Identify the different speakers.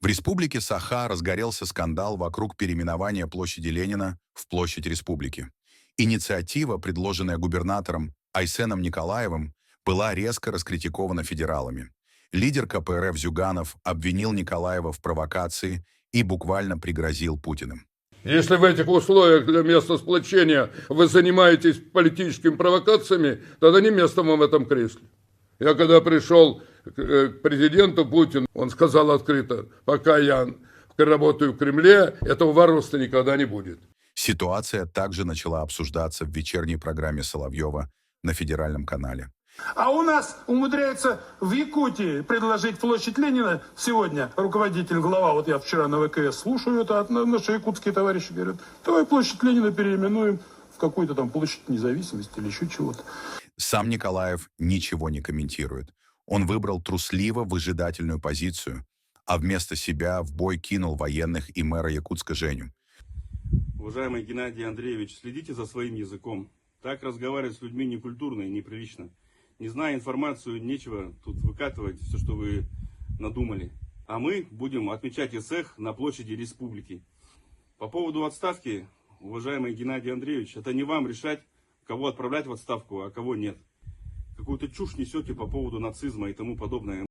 Speaker 1: В республике Саха разгорелся скандал вокруг переименования площади Ленина в Площадь Республики. Инициатива, предложенная губернатором Айсеном Николаевым, была резко раскритикована федералами. Лидер КПРФ Зюганов обвинил Николаева в провокации и буквально пригрозил Путиным.
Speaker 2: Если в этих условиях для места сплочения вы занимаетесь политическими провокациями, тогда не место вам в этом кресле. Я когда пришел к президенту Путину, он сказал открыто: пока я работаю в Кремле, этого варварства никогда не будет.
Speaker 1: Ситуация также начала обсуждаться в вечерней программе Соловьева на федеральном канале.
Speaker 3: А у нас умудряется в Якутии предложить площадь Ленина сегодня руководитель, глава, вот я вчера на ВКС слушаю это, наши якутские товарищи говорят: давай площадь Ленина переименуем в какую-то там площадь независимости или еще чего-то.
Speaker 1: Сам Николаев ничего не комментирует. Он выбрал трусливо-выжидательную позицию, а вместо себя в бой кинул военных и мэра Якутска Женю.
Speaker 4: Уважаемый Геннадий Андреевич, следите за своим языком. Так разговаривать с людьми некультурно и неприлично. Не зная информацию, нечего тут выкатывать все, что вы надумали. А мы будем отмечать ИСЭХ на площади Республики. По поводу отставки, уважаемый Геннадий Андреевич, это не вам решать, кого отправлять в отставку, а кого нет. Какую-то чушь несете по поводу нацизма и тому подобное.